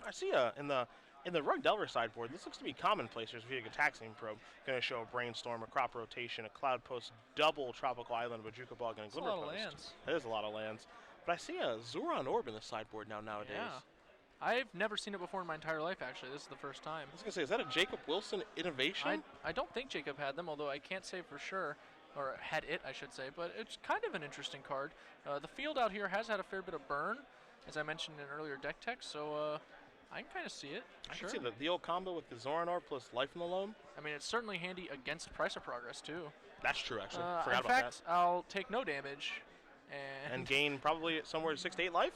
I see in the Rug Delver sideboard, this looks to be commonplace. There's a taxing probe, going to show a brainstorm, a crop rotation, a cloud post, double tropical island, a Bajuka bog, and a That's a glimmer lot of post. lands. That is a lot of lands. But I see a Zuron Orb in the sideboard Yeah. nowadays. I've never seen it before in my entire life, actually. This is the first time. I was going to say, is that a Jacob Wilson innovation? I don't think Jacob had them, although I can't say for sure. Or had it, I should say. But it's kind of an interesting card. The field out here has had a fair bit of burn, as I mentioned in earlier deck text, so I can kind of see it. I Sure. can see the old combo with the Zoran Orb plus Life in the Loam. I mean, it's certainly handy against Price of Progress, too. That's true, actually. In Forgot about fact, I'll take no damage. and gain probably somewhere 6 to 8 life.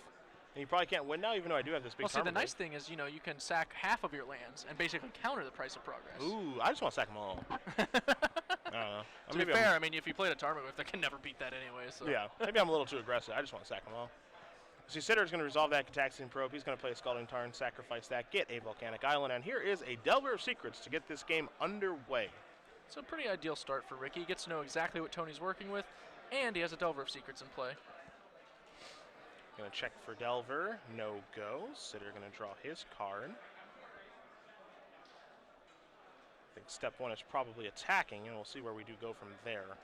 And you probably can't win now, even though I do have this big. Well, see, the nice thing is, you know, you can sack half of your lands and basically counter the Price of Progress. Ooh, I just want to sack them all. I don't know. To be fair, I mean, if you played a tournament with, they can never beat that anyway. So. Yeah, maybe I'm a little too aggressive. I just want to sack them all. So Sidher is going to resolve that Cataxian Probe. He's going to play a Scalding Tarn, sacrifice that, get a Volcanic Island, and here is a Delver of Secrets to get this game underway. It's a pretty ideal start for Ricky. He gets to know exactly what Tony's working with, and he has a Delver of Secrets in play. Going to check for Delver. No go. Sidher going to draw his card. I think step one is probably attacking, and we'll see where we do go from there.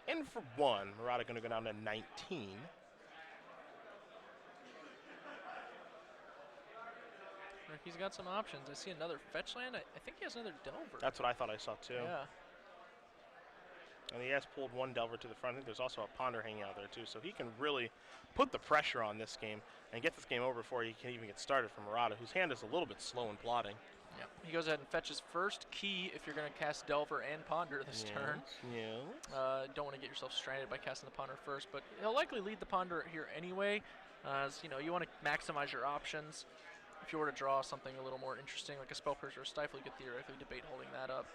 In for one, Murata going to go down to 19. Ricky's got some options. I see another fetch land. I think he has another Delver. That's what I thought I saw too. Yeah. And he has pulled one Delver to the front. I think there's also a Ponder hanging out there too, so he can really put the pressure on this game and get this game over before he can even get started for Murata, whose hand is a little bit slow in plotting. Yeah. He goes ahead and fetches first key if you're going to cast Delver and Ponder this turn. Yeah. Don't want to get yourself stranded by casting the Ponder first, but he'll likely lead the Ponder here anyway. As you know, you want to maximize your options. If you were to draw something a little more interesting, like a Spell Piercer or Stifle, you could theoretically debate holding that up.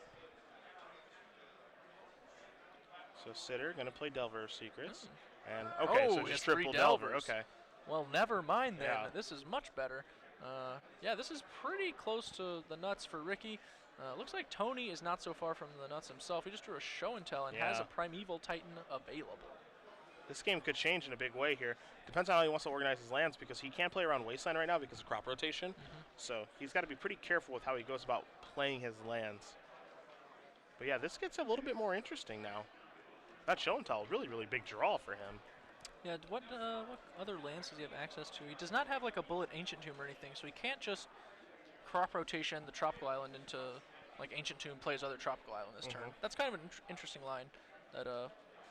So Sidher going to play Delver of Secrets. And okay, so just triple Delver. Okay. Well, never mind then. Yeah. This is much better. Yeah, this is pretty close to the nuts for Ricky. Looks like Tony is not so far from the nuts himself. He just drew a Show and Tell and has a Primeval Titan available. This game could change in a big way here. Depends on how he wants to organize his lands, because he can't play around Wasteland right now because of crop rotation. So he's got to be pretty careful with how he goes about playing his lands. But yeah, this gets a little bit more interesting now. That Show and Tell, really, really big draw for him. Yeah, what other lands does he have access to? He does not have like a Bullet Ancient Tomb or anything, so he can't just crop rotation the Tropical Island into like Ancient Tomb, play his other Tropical Island this turn. That's kind of an interesting line that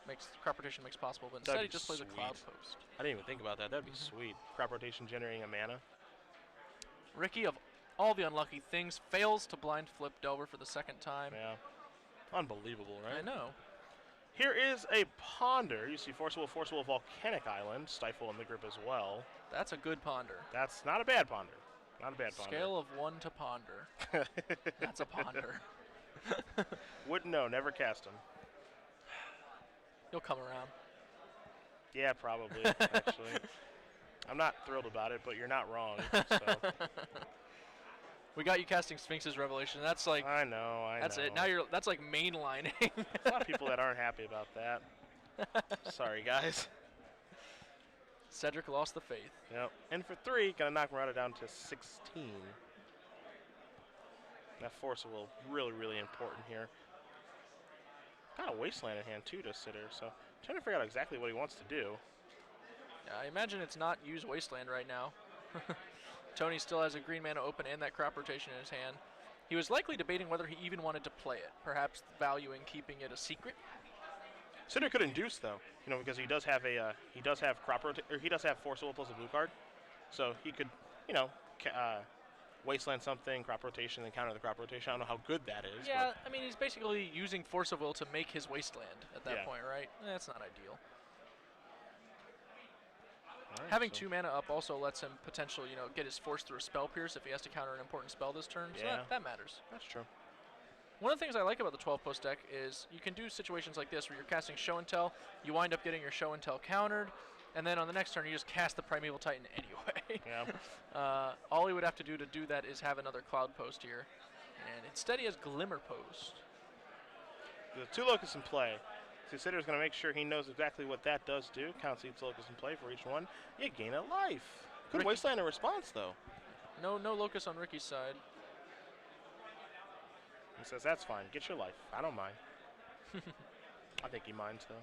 makes crop rotation makes possible, but instead he just plays a Cloud Post. I didn't even think about that. That'd be sweet. Crop rotation generating a mana. Ricky, of all the unlucky things, fails to blind flip Delver for the second time. Yeah. Unbelievable, right? I know. Here is a Ponder. You see Forcible Volcanic Island, Stifle in the grip as well. That's a good Ponder. That's not a bad Ponder. Not a bad Ponder. Scale of 1 to Ponder. That's a Ponder. Wouldn't know. Never cast him. He'll come around. Yeah, probably, actually. I'm not thrilled about it, but you're not wrong. So. We got you casting Sphinx's Revelation. That's like I know. That's it. Now that's like mainlining. There's a lot of people that aren't happy about that. Sorry, guys. Cedric lost the faith. Yep. And for 3, gonna knock Murata down to 16. That Forcible really, really important here. Got a Wasteland in hand too to Sidher, so trying to figure out exactly what he wants to do. Yeah, I imagine it's not use Wasteland right now. Tony still has a green mana open and that crop rotation in his hand. He was likely debating whether he even wanted to play it, perhaps valuing keeping it a secret. Sidher could induce though, you know, because he does have he does have Forcible plus a blue card, so he could, you know, Wasteland something, crop rotation, then counter the crop rotation. I don't know how good that is. Yeah, I mean he's basically using Force of Will to make his Wasteland at that point, right? That's not ideal. Right, Having 2 mana up also lets him potentially, you know, get his force through a Spell Pierce if he has to counter an important spell this turn. So that matters. That's true. One of the things I like about the 12-post deck is you can do situations like this where you're casting Show and Tell, you wind up getting your Show and Tell countered, and then on the next turn you just cast the Primeval Titan anyway. Yeah. All he would have to do that is have another Cloud Post here, and instead he has Glimmer Post. The 2 Locusts in play. So Sidher's going to make sure he knows exactly what that does do. Counts each Locust in play for each one. You gain a life. Good Wasteland in response, though. No Locust on Ricky's side. He says, that's fine. Get your life. I don't mind. I think he minds, though.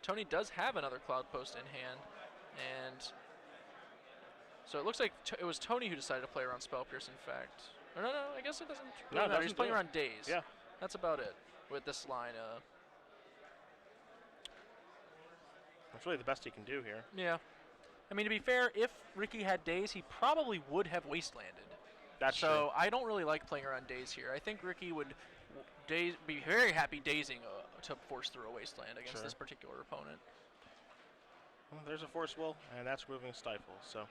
Tony does have another Cloud Post in hand, and so it looks like it was Tony who decided to play around Spell Pierce, in fact. Or no, I guess it doesn't really matter. He's playing around Daze. Yeah. That's about it with this line. That's really the best he can do here. Yeah. I mean, to be fair, if Ricky had Daze, he probably would have Wastelanded. That's true. So I don't really like playing around Daze here. I think Ricky would be very happy dazing to force through a Wasteland against this particular opponent. Well, there's a Force Will, and that's removing Stifle, so.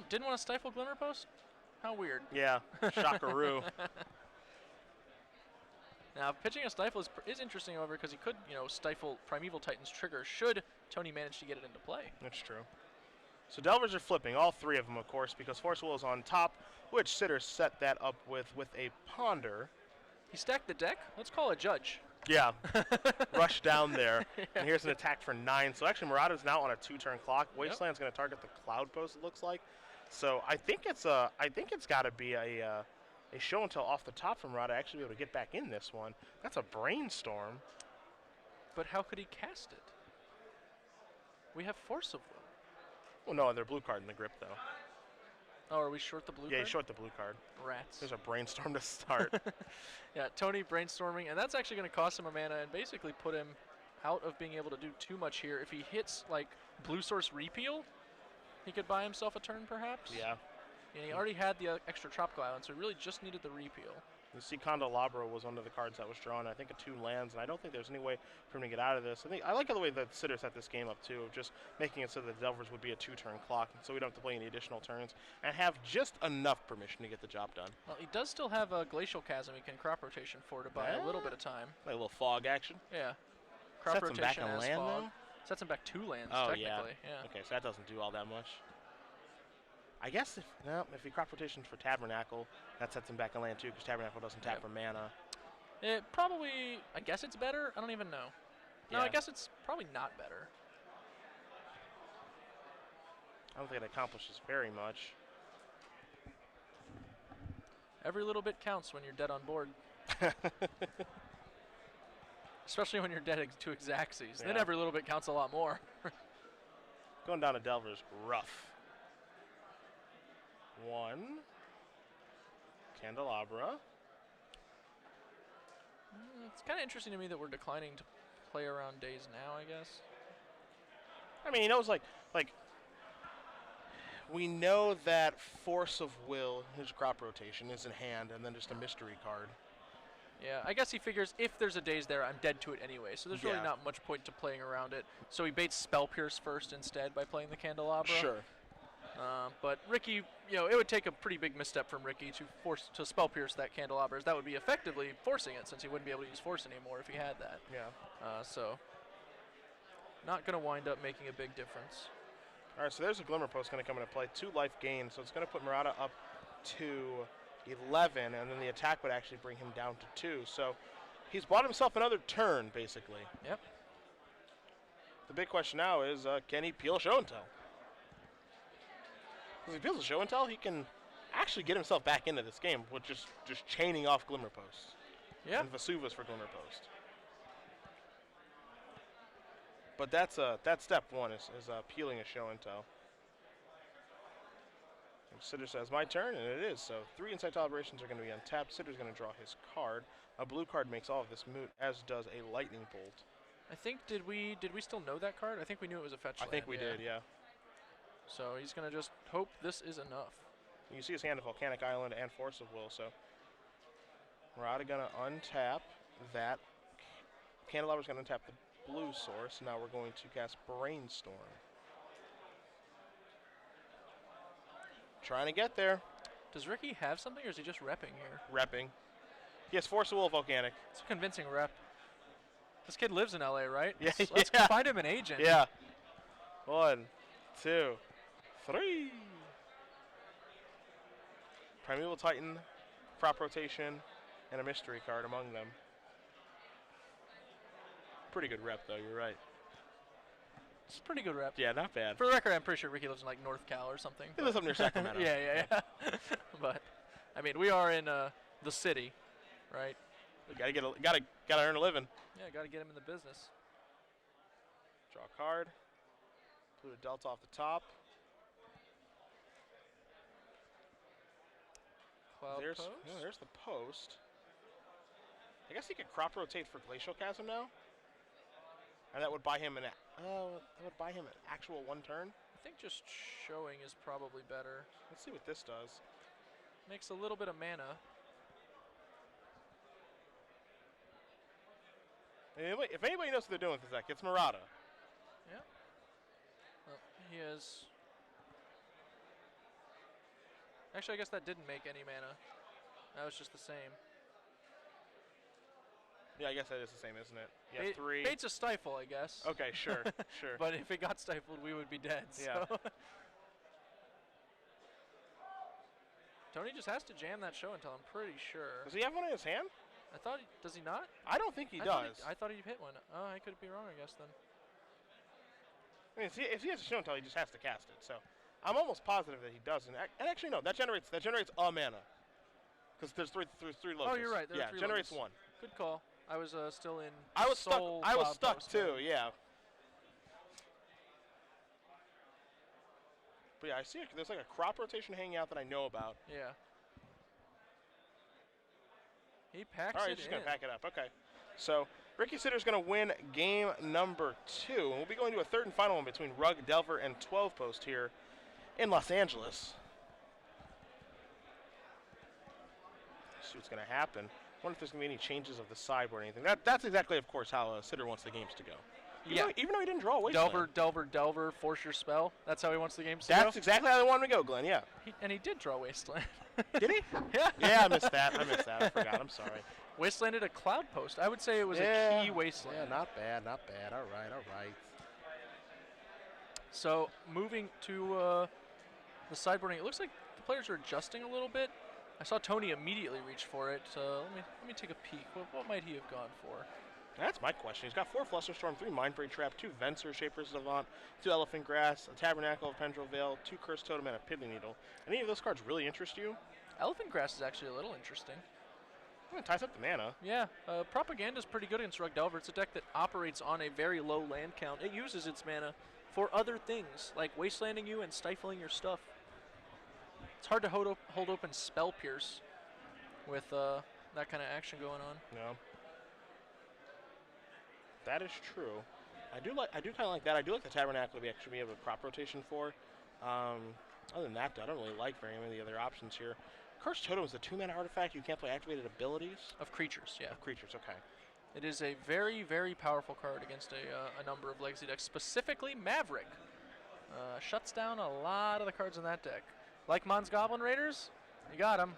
Didn't want to stifle Glimmer Post? How weird. Yeah, shockaroo. Now, pitching a Stifle is interesting, however, because he could, stifle Primeval Titan's trigger should Tony manage to get it into play. That's true. So Delvers are flipping, all three of them, of course, because Force Will is on top, which Sidher set that up with a Ponder. He stacked the deck. Let's call a judge. Yeah, rush down there. And here's an attack for 9. So actually, Murata's now on a 2-turn clock. Wasteland's going to target the Cloud Post, it looks like. So I think it's got to be a show and tell off the top from Murata to actually be able to get back in this one. That's a Brainstorm. But how could he cast it? We have Force of Will. Well, no, they're blue card in the grip, though. Oh, are we short the blue card? Yeah, short the blue card. Rats. There's a Brainstorm to start. Yeah, Tony brainstorming, and that's actually going to cost him a mana and basically put him out of being able to do too much here. If he hits, like, Blue Source Repeal, he could buy himself a turn, perhaps. Yeah. And he already had the extra Tropical Island, so he really just needed the Repeal. You see, Candelabra was one of the cards that was drawn. I think a 2 lands, and I don't think there's any way for him to get out of this. I like the way that Sidher set this game up, too, of just making it so that the Delvers would be a 2-turn clock, so we don't have to play any additional turns, and have just enough permission to get the job done. Well, he does still have a Glacial Chasm he can crop rotation for to buy a little bit of time. Like a little fog action. Yeah. Crop Sets rotation him back on as land, fog. though? Sets him back 2 lands, Oh, technically. Yeah. Okay, so that doesn't do all that much. I guess if he crop rotations for Tabernacle, that sets him back in land too, because Tabernacle doesn't tap for mana. It probably, I guess it's better. I don't even know. No, I guess it's probably not better. I don't think it accomplishes very much. Every little bit counts when you're dead on board. Especially when you're dead to Xaxes. Yeah. Then every little bit counts a lot more. Going down to Delver's rough. 1. Candelabra. It's kind of interesting to me that we're declining to play around Daze now, I guess. I mean, he knows, like, we know that Force of Will, his crop rotation, is in hand, and then just a mystery card. Yeah, I guess he figures if there's a Daze there, I'm dead to it anyway, so there's really not much point to playing around it. So he baits Spell Pierce first instead by playing the Candelabra. Sure. But Ricky, it would take a pretty big misstep from Ricky to Spell Pierce that Candelabra. That would be effectively forcing it, since he wouldn't be able to use Force anymore if he had that. Yeah. So not going to wind up making a big difference. All right, so there's a Glimmer Post going to come into play. 2 life gain, so it's going to put Murata up to 11, and then the attack would actually bring him down to 2. So he's bought himself another turn, basically. Yep. The big question now is, can he peel Show and Tell? Because if he peels a Show and Tell, he can actually get himself back into this game with just chaining off Glimmer Posts. Yeah. And Vesuvas for Glimmer Post. But that's step 1 is peeling a Show and Tell. And Sidher says, my turn, and it is. So 3 Insight Deliberations are going to be untapped. Sidher's going to draw his card. A blue card makes all of this moot, as does a Lightning Bolt. I think, did we still know that card? I think we knew it was a fetch land. I think we did, yeah. So he's going to just hope this is enough. You see his hand of Volcanic Island and Force of Will, so Murata going to untap that. Candelabra's going to untap the blue source. Now we're going to cast Brainstorm. Trying to get there. Does Ricky have something, or is he just repping here? Repping. He has Force of Will, Volcanic. It's a convincing rep. This kid lives in LA, right? Yeah, Let's find him an agent. Yeah. 1, 2, 3. Primeval Titan, crop rotation, and a mystery card among them. Pretty good rep, though, you're right. It's a pretty good rep. Yeah, not bad. For the record, I'm pretty sure Ricky lives in like North Cal or something. He lives up near Sacramento. yeah. But I mean, we are in the city, right? We gotta earn a living. Yeah, gotta get him in the business. Draw a card. Put a delta off the top. Cloud There's post. there's the post. I guess he could crop rotate for Glacial Chasm now, and that would buy him an actual 1 turn. I think just showing is probably better. Let's see what this does. Makes a little bit of mana. If anybody knows what they're doing with this deck, it's Murata. Yeah. Well, he has. Actually, I guess that didn't make any mana. That was just the same. Yeah, I guess that is the same, isn't it? Yeah, 3. Bait's a stifle, I guess. Okay, sure, sure. But if it got stifled, we would be dead. Yeah. So. Tony just has to jam that show until I'm pretty sure. Does he have one in his hand? I thought. Does he not? I don't think he does. I thought he hit one. Oh, I could be wrong, I guess then. I mean, if he has a show until, he just has to cast it. So, I'm almost positive that he doesn't. And actually, no, that generates a mana. Because there's three logos. Oh, you're right. There yeah, are 3 generates logos. 1. Good call. I was still in. I was stuck. Soul I was Cloud stuck Post too. mode. Yeah. But yeah, I see there's like a crop rotation hanging out that I know about. Yeah. He packs All right, it he's just in. gonna pack it up. Okay. So Ricky Sidher's gonna win game number 2, and we'll be going to a 3rd and final one between Rug, Delver, and 12 Post here in Los Angeles. See what's gonna happen. Wonder if there's gonna be any changes of the sideboard or anything. That's exactly, of course, how Sidher wants the games to go. Even though he didn't draw a wasteland. Delver, force your spell. That's how he wants the games to That's go. exactly how they wanted to go, Glenn. Yeah. And he did draw wasteland. Did he? Yeah. Yeah, I missed that. I forgot. I'm sorry. Wastelanded a cloud post. I would say it was a key wasteland. Yeah, not bad. All right. So moving to the sideboarding, it looks like the players are adjusting a little bit. I saw Tony immediately reach for it. Let me take a peek. What might he have gone for? That's my question. He's got 4 Flusterstorm, 3 Mindbreak Trap, 2 Venser, Shaper's Savant, 2 Elephant Grass, a Tabernacle of Pendril Veil, 2 Cursed Totem, and a Piddly Needle. Any of those cards really interest you? Elephant Grass is actually a little interesting. Well, it ties up the mana. Yeah, Propaganda is pretty good against Rug Delver. It's a deck that operates on a very low land count. It uses its mana for other things, like wastelanding you and stifling your stuff. It's hard to hold open Spell Pierce with that kind of action going on. No. That is true. I do kind of like that. I do like the Tabernacle to actually be able to crop rotation for. Other than that, though, I don't really like very many of the other options here. Cursed Totem is a 2-mana artifact. You can't play activated abilities. Of creatures, yeah. Of creatures, okay. It is a very, very powerful card against a number of Legacy decks, specifically Maverick. Shuts down a lot of the cards in that deck. Like Mon's Goblin Raiders, you got them.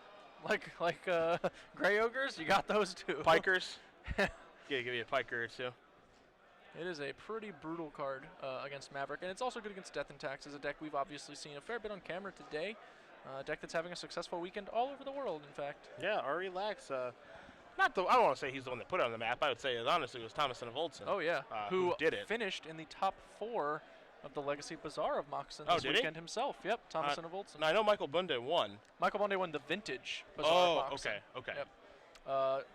Like Grey Ogres, you got those too. Pikers. Give you a Piker or 2. It is a pretty brutal card against Maverick, and it's also good against Death and Taxes, a deck we've obviously seen a fair bit on camera today. A deck that's having a successful weekend all over the world, in fact. Yeah, Ari Lax. I don't want to say he's the one that put it on the map. I would say, honestly, it was Thomas and Voltson. Oh, yeah. Who did it. Finished in the top 4 of the Legacy Bazaar of Moxon Oh, this did weekend himself. Yep, Thomas and Voltson. Now, I know Michael Bunde won. Michael Bunde won the Vintage Bazaar of Moxon. Okay. Yep.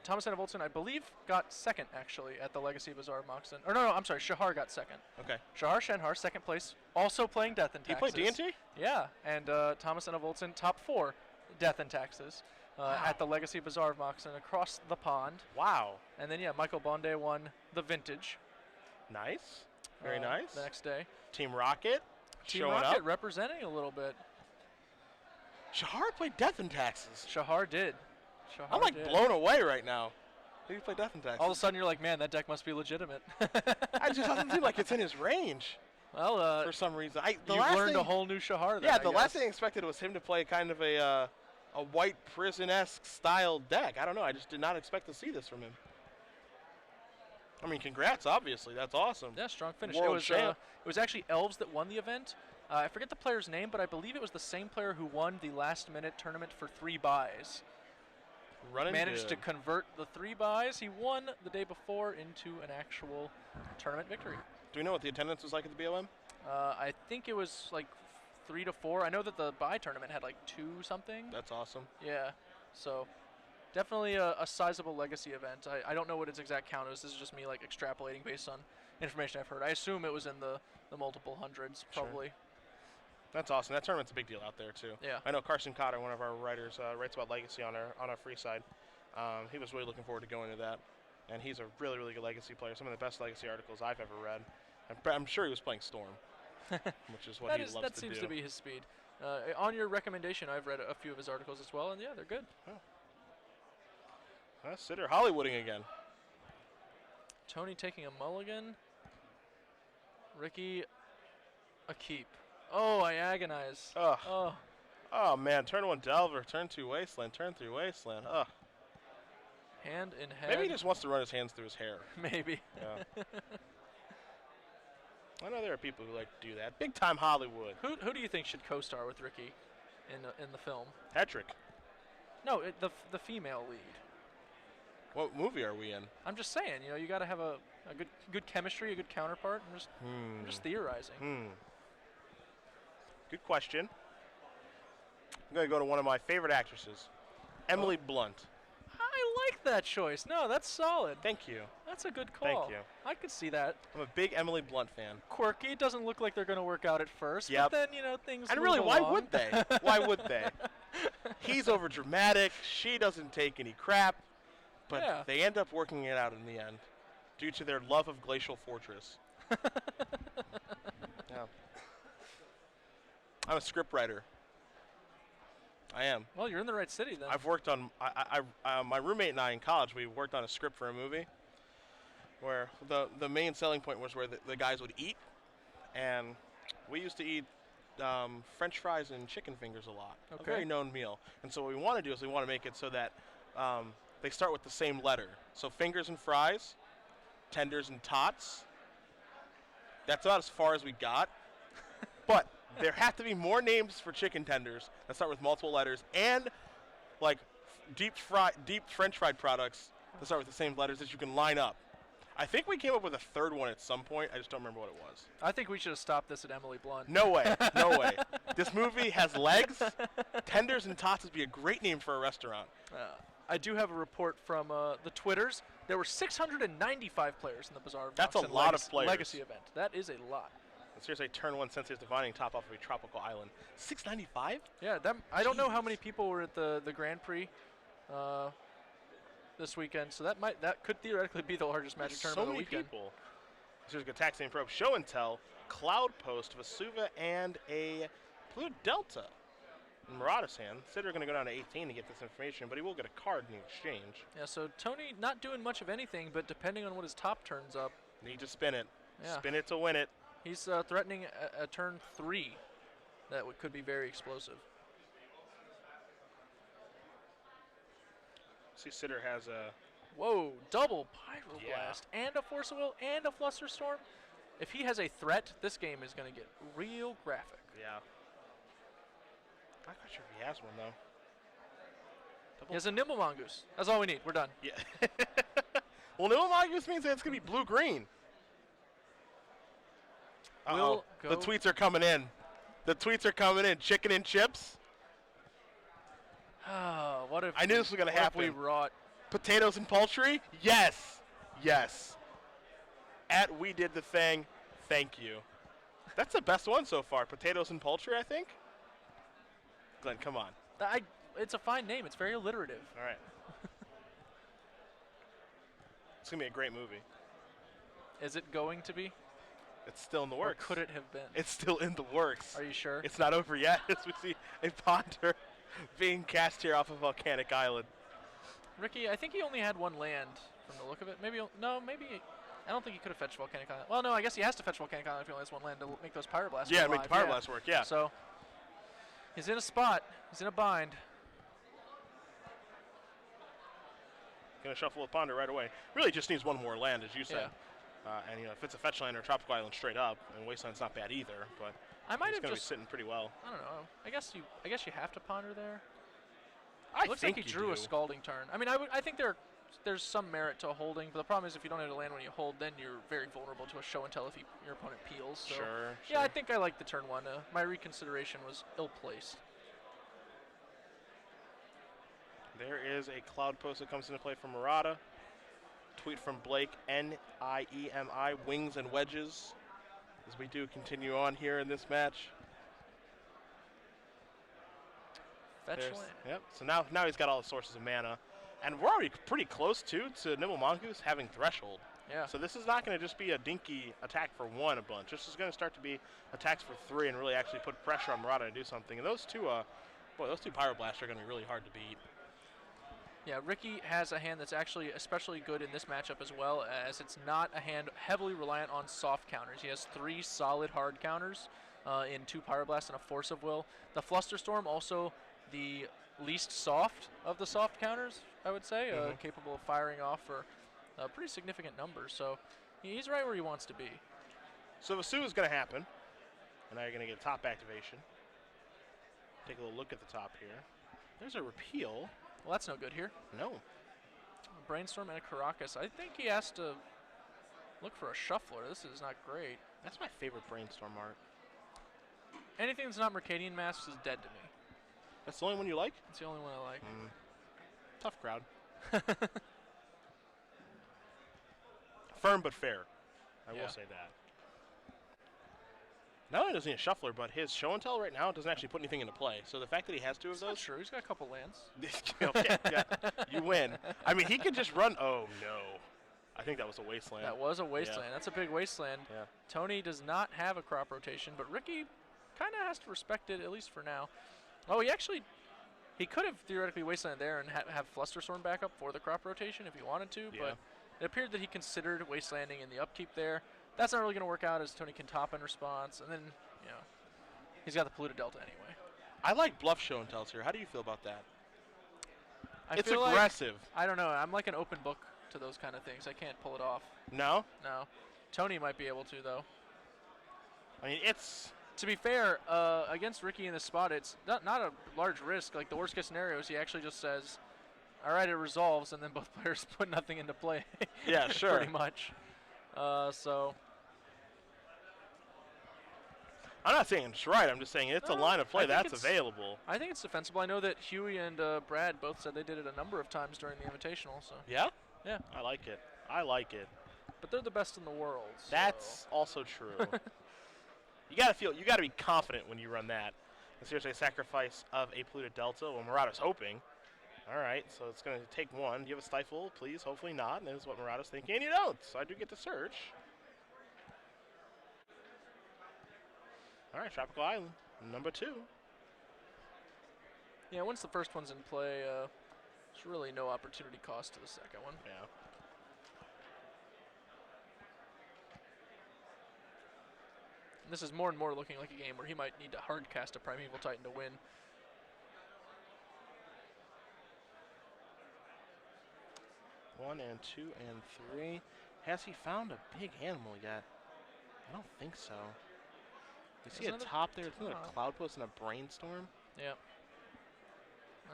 Thomas and Voltson, I believe, got second, actually, at the Legacy Bazaar of Moxon. Or no, I'm sorry, Shahar got second. Okay. Shahar Shenhar, second place, also playing Death and Taxes. He played D&T? Yeah, and Thomas and Voltson, top 4, Death and Taxes, at the Legacy Bazaar of Moxon across the pond. Wow. And then, yeah, Michael Bonde won the Vintage. Nice. Very nice. The next day. Team Rocket Team showing Rocket up. representing a little bit. Shahar played Death and Taxes. Shahar did. I'm like blown away right now. He played Death and Taxes. All of a sudden, you're like, man, that deck must be legitimate. It just doesn't seem like it's in his range. Well, for some reason. You learned a whole new Shahar there, Yeah, the last thing I expected was him to play kind of a White Prison-esque style deck. I don't know. I just did not expect to see this from him. I mean, congrats, obviously. That's awesome. Yeah, strong finish. World champ. It was actually Elves that won the event. I forget the player's name, but I believe it was the same player who won the last-minute tournament for 3 buys. Managed to convert the 3 buys he won the day before into an actual tournament victory. Do we know what the attendance was like at the BOM? I think it was like 3 to 4. I know that the buy tournament had like 2 something. That's awesome. Yeah, so definitely a sizable legacy event. I don't know what its exact count is. This is just me like extrapolating based on information I've heard. I assume it was in the multiple hundreds, probably. Sure. That's awesome. That tournament's a big deal out there too. Yeah. I know Carson Cotter, one of our writers, writes about Legacy on our free side. He was really looking forward to going to that, and he's a really, really good Legacy player. Some of the best Legacy articles I've ever read. I'm sure he was playing Storm, which is what he loves to do. That seems to be his speed. On your recommendation, I've read a few of his articles as well, and yeah, they're good. Sidher Hollywooding again. Tony taking a mulligan. Ricky, a keep. Oh, I agonize. Ugh. Oh. Oh man, turn 1 Delver, turn 2 Wasteland, turn 3 Wasteland. Ugh. Hand in head. Maybe he just wants to run his hands through his hair. Maybe. Yeah. I know there are people who like to do that. Big time Hollywood. Who do you think should co-star with Ricky in the film? Hedrick. No, the female lead. What movie are we in? I'm just saying, you got to have a good chemistry, a good counterpart. I'm just theorizing. Good question. I'm going to go to one of my favorite actresses, Emily Blunt. I like that choice. No, that's solid. Thank you. That's a good call. Thank you. I could see that. I'm a big Emily Blunt fan. Quirky. It doesn't look like they're going to work out at first. Yep. But then, things And move really, why along. would they? Why would they? He's over dramatic. She doesn't take any crap. But Yeah. they end up working it out in the end due to their love of Glacial Fortress. Yeah. I'm a scriptwriter. I am. Well, you're in the right city then. I've worked on, my roommate and I in college, we worked on a script for a movie where the main selling point was where the guys would eat. And we used to eat French fries and chicken fingers a lot. Okay. A very known meal. And so what we want to do is we want to make it so that they start with the same letter. So fingers and fries, tenders and tots. That's about as far as we got. But there have to be more names for chicken tenders that start with multiple letters, and like deep French fried products that start with the same letters that you can line up. I think we came up with a third one at some point. I just don't remember what it was. I think we should have stopped this at Emily Blunt. No way. No way. This movie has legs. Tenders and tots would be a great name for a restaurant. I do have a report from the Twitters. There were 695 players in the Bizarre That's a Box lot of players. Legacy event. That is a lot. Seriously, turn 1 Sensei's Divining top off of a tropical island. 695? Yeah, I don't know how many people were at the Grand Prix this weekend, so that could theoretically be the largest Magic tournament of the weekend. So many people. Here's a Taxi and Probe Show and Tell, Cloud Post, Vesuva, and a Blue Delta in Murata's hand. Sidher going to go down to 18 to get this information, but he will get a card in the exchange. Yeah, so Tony not doing much of anything, but depending on what his top turns up. Need to spin it. Yeah. Spin it to win it. He's threatening a turn 3 that could be very explosive. See, Sidher has a... Whoa, double Pyroblast and a Force of Will and a Flusterstorm. If he has a threat, this game is going to get real graphic. Yeah. I'm not sure if he has one, though. He has a Nimble Mongoose. That's all we need. We're done. Yeah. Well, Nimble Mongoose means that it's going to be blue-green. We'll the tweets are coming in. The tweets are coming in. Chicken and chips. What if I knew this was going to happen. We wrought. Potatoes and poultry? Yes. Yes. At We Did the Thing, thank you. That's the best one so far. Potatoes and poultry, I think. Glenn, come on. It's a fine name. It's very alliterative. All right. It's going to be a great movie. Is it going to be? It's still in the works. Or could it have been? It's still in the works. Are you sure? It's not over yet as we see a ponder being cast here off a volcanic island. Ricky, I think he only had one land from the look of it. Maybe, no, maybe, I don't think he could have fetched Volcanic Island. Well, no, I guess he has to fetch Volcanic Island if he only has one land to make those Pyroblasts Yeah, work. make the Pyroblast work, yeah. So, he's in a spot. He's in a bind. Going to shuffle a ponder right away. Really just needs one more land, as you said. Yeah. And, if it's a fetch land or a tropical island straight up, and Wasteland's not bad either, but I might it's have going to be just sitting pretty well. I don't know. I guess you have to ponder there. I Looks think like he you drew do. a Scalding turn. I mean, I think there are there's some merit to holding, but the problem is if you don't have to land when you hold, then you're very vulnerable to a show and tell if your opponent peels. So Sure. yeah, I think I like the turn one. My reconsideration was ill-placed. There is a cloud post that comes into play from Murata. Tweet from Blake, Niemi, wings and wedges, as we do continue on here in this match. Fetch land. Yep. So now he's got all the sources of mana, and we're already pretty close to Nimble Mongoose having Threshold. Yeah. So this is not going to just be a dinky attack for one a bunch. This is going to start to be attacks for three and really actually put pressure on Murata to do something. And those two Pyroblasts are going to be really hard to beat. Yeah, Ricky has a hand that's actually especially good in this matchup as well, as it's not a hand heavily reliant on soft counters. He has 3 solid hard counters in 2 Pyroblast and a Force of Will. The Flusterstorm also the least soft of the soft counters, I would say, capable of firing off for pretty significant numbers. So he's right where he wants to be. So Vasu is going to happen, and now you're going to get a top activation. Take a little look at the top here. There's a repeal. Well, that's no good here. No. A Brainstorm and a Caracas. I think he has to look for a Shuffler. This is not great. That's my favorite Brainstorm art. Anything that's not Mercadian Masks is dead to me. That's the only one you like? It's the only one I like. Tough crowd. Firm but fair. I will say that. Not only does he need a Shuffler, but his Show and Tell right now doesn't actually put anything into play. So the fact that he has 2 of those. That's true. He's got a couple lands. Okay, yeah, you win. I mean, he could just run. Oh, no. I think that was a Wasteland. That was a Wasteland. Yeah. That's a big Wasteland. Yeah. Tony does not have a crop rotation, but Ricky kind of has to respect it, at least for now. Oh, he could have theoretically Wasteland there and have Flusterstorm back up for the crop rotation if he wanted to, but it appeared that he considered Wastelanding in the upkeep there. That's not really going to work out as Tony can top in response, and then, he's got the Polluted Delta anyway. I like bluff Show and Tells here. How do you feel about that? It's feel aggressive. I don't know. I'm like an open book to those kind of things. I can't pull it off. No? No. Tony might be able to, though. I mean, it's... To be fair, against Ricky in this spot, it's not a large risk. Like, the worst-case scenario is he actually just says, all right, it resolves, and then both players put nothing into play. Yeah, sure. Pretty much. So... I'm not saying it's right. I'm just saying it's a line of play that's available. I think it's defensible. I know that Huey and Brad both said they did it a number of times during the Invitational. So yeah? Yeah. I like it. I like it. But they're the best in the world. So. That's also true. You gotta be confident when you run that. And seriously, a sacrifice of a Polluted Delta. Well, Murata's hoping. All right, so it's going to take one. Do you have a Stifle? Please, hopefully not. And that is what Murata's thinking. And you don't, so I do get to search. All right, Tropical Island, number 2. Yeah, once the first one's in play, there's really no opportunity cost to the second one. Yeah. And this is more and more looking like a game where he might need to hard cast a Primeval Titan to win. One and 2 and 3. Has he found a big animal yet? I don't think so. You see a top there? It's a Cloud Post and a Brainstorm? Yeah.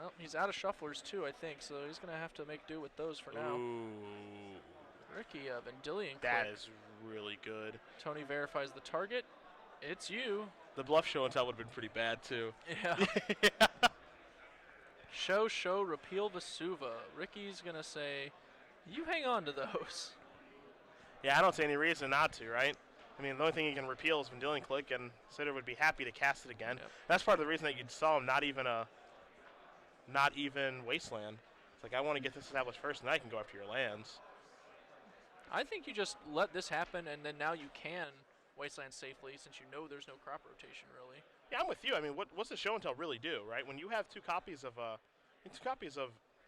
Well, he's out of Shufflers too, I think, so he's going to have to make do with those for now. Ooh. Ricky, Vendilion That click. is really good. Tony verifies the target. It's you. The bluff Show and Tell would have been pretty bad too. Yeah. Show, repeal Vesuva. Ricky's going to say, you hang on to those. Yeah, I don't see any reason not to, right? I mean, the only thing he can repeal is Vendilion Click, and Sidher would be happy to cast it again. Yep. That's part of the reason that you saw him not even Wasteland. It's like, I want to get this established first, and then I can go after your lands. I think you just let this happen, and then now you can Wasteland safely, since you know there's no crop rotation, really. Yeah, I'm with you. I mean, what's the Show and Tell really do, right? When you have 2 copies of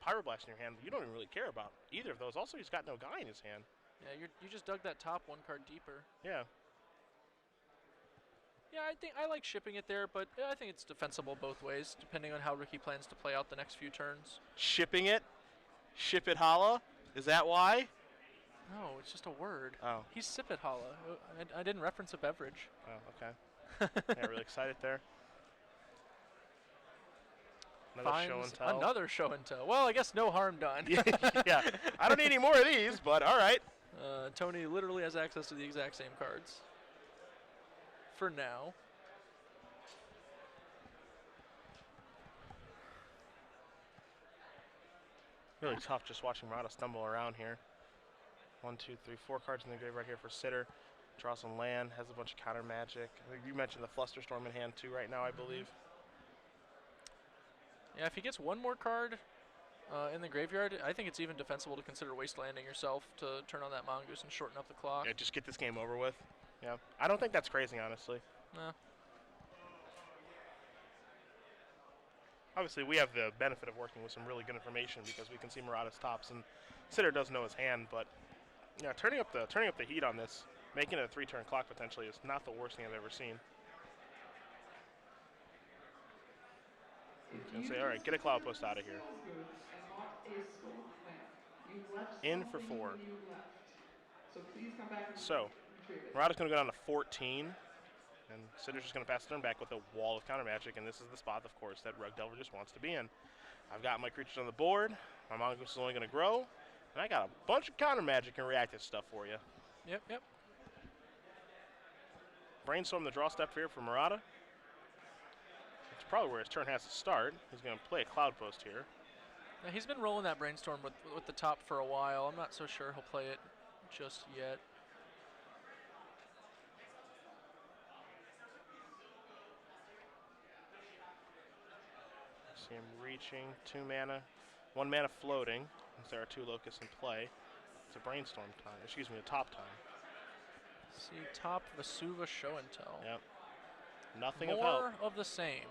Pyroblast in your hand, you don't even really care about either of those. Also, he's got no guy in his hand. Yeah, you just dug that top 1 card deeper. Yeah. Yeah, I think I like shipping it there, but I think it's defensible both ways, depending on how Ricky plans to play out the next few turns. Shipping it? Ship it holla? Is that why? No, it's just a word. Oh. He's Sip It Holla. I didn't reference a beverage. Oh, okay. Yeah, really excited there. Another show and tell. Well, I guess no harm done. Yeah, I don't need any more of these, but all right. Tony literally has access to the exact same cards. For now. Really tough just watching Murata stumble around here. 1, 2, 3, 4 cards in the grave right here for Sidher. Draws some land, has a bunch of counter magic. I think you mentioned the Flusterstorm in hand too right now, I believe. Yeah, if he gets one more card in the graveyard, I think it's even defensible to consider wastelanding yourself to turn on that Mongoose and shorten up the clock. Yeah, just get this game over with. Yeah, I don't think that's crazy, honestly. No. Obviously, we have the benefit of working with some really good information because we can see Murata's tops, and Sidher does know his hand. But yeah, turning up the heat on this, making it a 3-turn clock potentially is not the worst thing I've ever seen. And say, all right, get a Cloud Post out of here. In for 4. So, Murata's going to go down to 14. And Sidher's just going to pass the turn back with a wall of counter magic, and this is the spot, of course, that Rug Delver just wants to be in. I've got my creatures on the board. My Mongoose is only going to grow, and I got a bunch of counter magic and reactive stuff for you. Yep. Brainstorm the draw step here for Murata. It's probably where his turn has to start. He's going to play a Cloud Post here. Now, he's been rolling that Brainstorm with the top for a while. I'm not so sure he'll play it just yet. See him reaching, 2 mana, 1 mana floating, since there are 2 locusts in play. It's a Brainstorm time, excuse me, a top time. See, top Vesuva show and tell. Yep. Nothing of help. More of the same.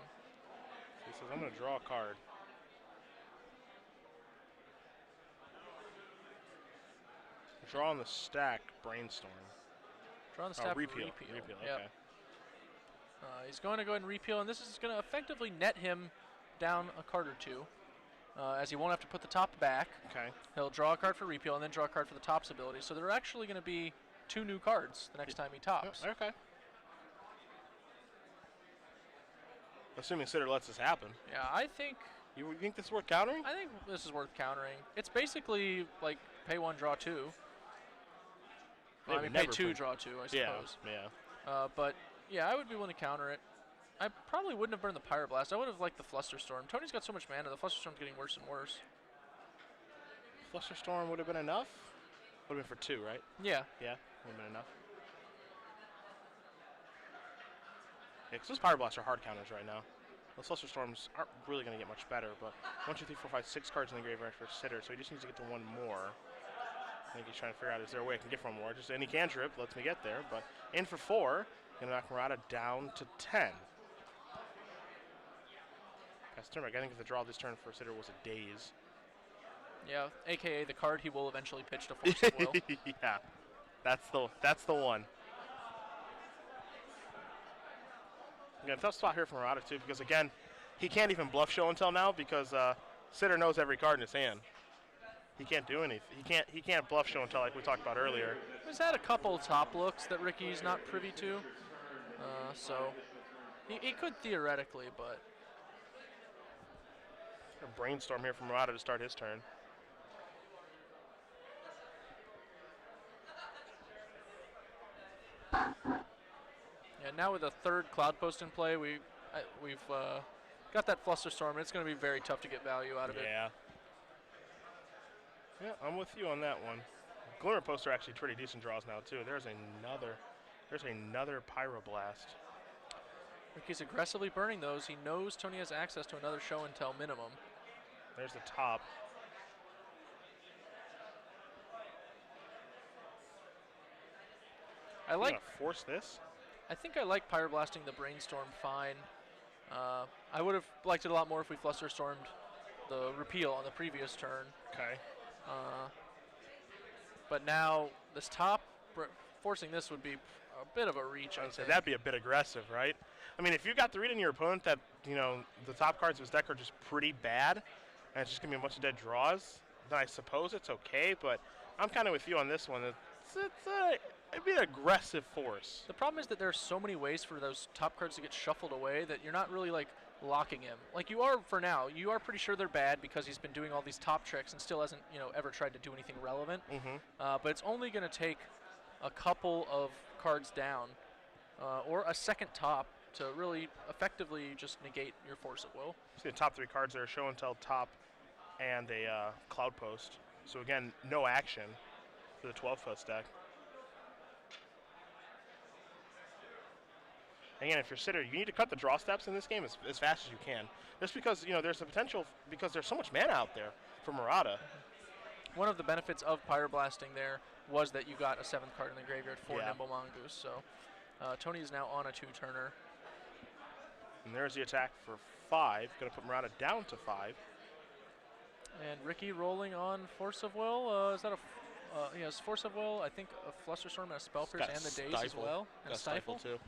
He says, I'm going to draw a card. Draw on the stack, Brainstorm. Draw on the stack, repeal. Yep. Okay. He's going to go ahead and repeal, and this is going to effectively net him down a card or 2, as he won't have to put the top back. Okay. He'll draw a card for repeal and then draw a card for the top's ability. So there are actually going to be 2 new cards the next time he tops. Okay. Assuming Sidher lets this happen. Yeah, I think... You think this is worth countering? I think this is worth countering. It's basically like pay 1, draw 2. Well, I mean, pay 2, draw 2, I suppose. Yeah. But, yeah, I would be willing to counter it. I probably wouldn't have burned the Pyroblast. I would have liked the Flusterstorm. Tony's got so much mana, the Flusterstorm's getting worse and worse. Flusterstorm would have been enough? Would have been for 2, right? Yeah. Yeah, would have been enough. Yeah, because those Pyroblasts are hard counters right now. Those Flusterstorms aren't really going to get much better, but 1, 2, 3, 4, 5, 6 cards in the graveyard for Sidher, so he just needs to get to 1 more. I think he's trying to figure out, is there a way I can get 1 more? Just any cantrip lets me get there, but in for 4, going to knock Murata down to 10. Pass turn back. I think if the draw this turn for Sidher was a daze. Yeah, a.k.a. the card he will eventually pitch to Force of Will. Yeah, that's the one. Again, tough spot here for Murata too, because again, he can't even bluff show until now because Sidher knows every card in his hand. He can't do anything. He can't bluff show until, like we talked about earlier. He's had a couple top looks that Ricky's not privy to, so he could theoretically, but. A Brainstorm here from Murata to start his turn. Yeah, now with a 3rd Cloud Post in play, we've got that Flusterstorm, and it's going to be very tough to get value out of it. Yeah, I'm with you on that one. Glimmer Posts are actually pretty decent draws now too. There's another Pyroblast. Ricky's aggressively burning those. He knows Tony has access to another show and tell minimum. There's the top. I like. Gonna force this. I think I like Pyroblasting the Brainstorm fine. I would have liked it a lot more if we Flusterstormed the repeal on the previous turn. Okay. But now this top, forcing this would be a bit of a reach. I'd say that'd be a bit aggressive, right? I mean, if you got the read on your opponent that the top cards of his deck are just pretty bad, and it's just gonna be a bunch of dead draws, then I suppose it's okay. But I'm kind of with you on this one. It'd be an aggressive force. The problem is that there's so many ways for those top cards to get shuffled away that you're not really like locking him. Like you are for now. You are pretty sure they're bad because he's been doing all these top tricks and still hasn't, ever tried to do anything relevant. But it's only going to take a couple of cards down or a second top to really effectively just negate your Force of Will. See the top 3 cards there: Show and Tell, Top, and a Cloud Post. So again, no action for the 12-post deck. Again, if you're Sidher, you need to cut the draw steps in this game as fast as you can. Just because, there's a potential, because there's so much mana out there for Murata. One of the benefits of Pyroblasting there was that you got a 7th card in the graveyard for Nimble Mongoose. So Tony is now on a 2-turner. And there's the attack for 5. Going to put Murata down to 5. And Ricky rolling on Force of Will. Is that a... he has Force of Will, I think a Flusterstorm and a Spell Pierce and the Daze as well. And Stifle too.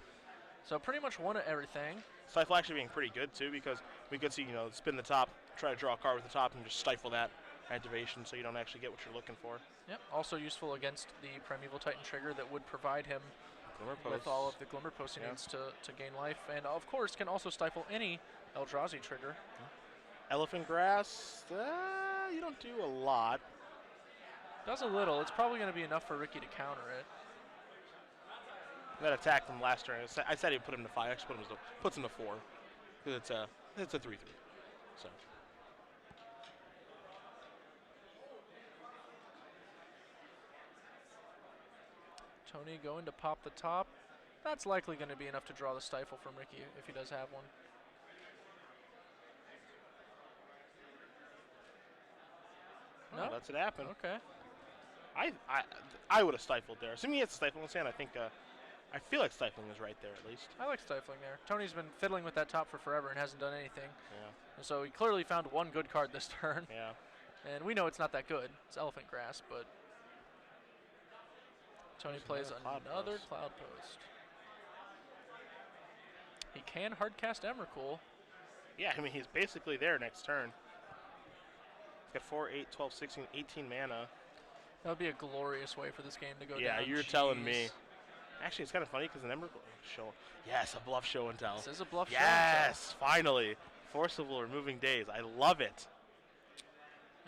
So pretty much one of everything. Stifle actually being pretty good too, because we could see, spin the top, try to draw a card with the top, and just stifle that activation so you don't actually get what you're looking for. Yep. Also useful against the Primeval Titan trigger that would provide him with all of the Glimmer Posts he needs to gain life. And of course can also stifle any Eldrazi trigger. Elephant Grass, you don't do a lot. Does a little. It's probably going to be enough for Ricky to counter it. That attack from last turn, I said he'd put him to 5. Actually puts him to 4. Because it's a 3/3. So. Tony going to pop the top. That's likely going to be enough to draw the Stifle from Ricky if he does have one. No, that's it happen. Okay. I would have stifled there. Assuming he has a stifling stand, I feel like stifling is right there at least. I like stifling there. Tony's been fiddling with that top for forever and hasn't done anything. Yeah. And so he clearly found one good card this turn. Yeah. And we know it's not that good. It's Elephant Grass, but Tony plays another Cloud Post. He can hardcast Emrakul. Yeah, I mean, he's basically there next turn. He's got 4, 8, 12, 16, 18 mana. That would be a glorious way for this game to go down. Yeah, you're telling me. Actually, it's kind of funny because an Emrakul show. Yes, a bluff show and tell. This is a bluff show and tell. Yes, finally. Forcible removing Daze. I love it.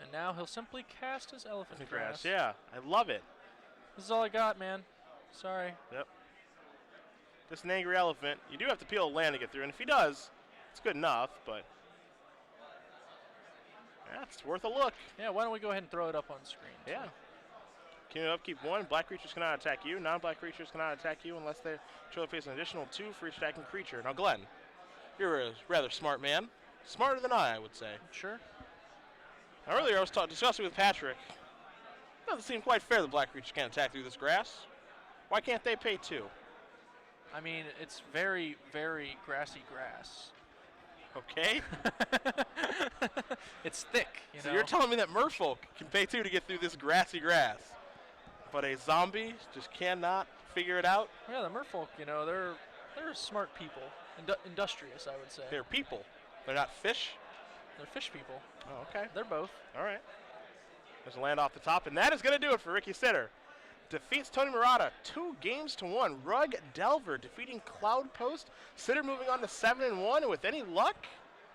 And now he'll simply cast his Elephant Grass. Yeah, I love it. This is all I got, man. Sorry. Yep. Just an angry elephant. You do have to peel a land to get through, and if he does, it's good enough, but yeah, it's worth a look. Yeah, why don't we go ahead and throw it up on screen? Yeah. Queue it up, keep 1. Black creatures cannot attack you. Non-black creatures cannot attack you unless they face an additional 2 for each attacking creature. Now, Glenn, you're a rather smart man. Smarter than I would say. Sure. Now, earlier I was discussing with Patrick. It doesn't seem quite fair that black creatures can't attack through this grass. Why can't they pay 2? I mean, it's very, very grassy grass. Okay. It's thick, you So know. you're telling me that merfolk can pay 2 to get through this grassy grass, but a zombie just cannot figure it out? Yeah, the merfolk, they're smart people. Industrious, I would say. They're people. They're not fish? They're fish people. Oh, okay. They're both. All right. There's a land off the top, and that is going to do it for Ricky Sidher. Defeats Tony Murata 2-1. Rug Delver defeating Cloud Post. Sidher moving on to 7-1, and with any luck,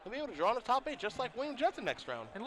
he'll be able to draw on the top 8 just like William Jensen next round. And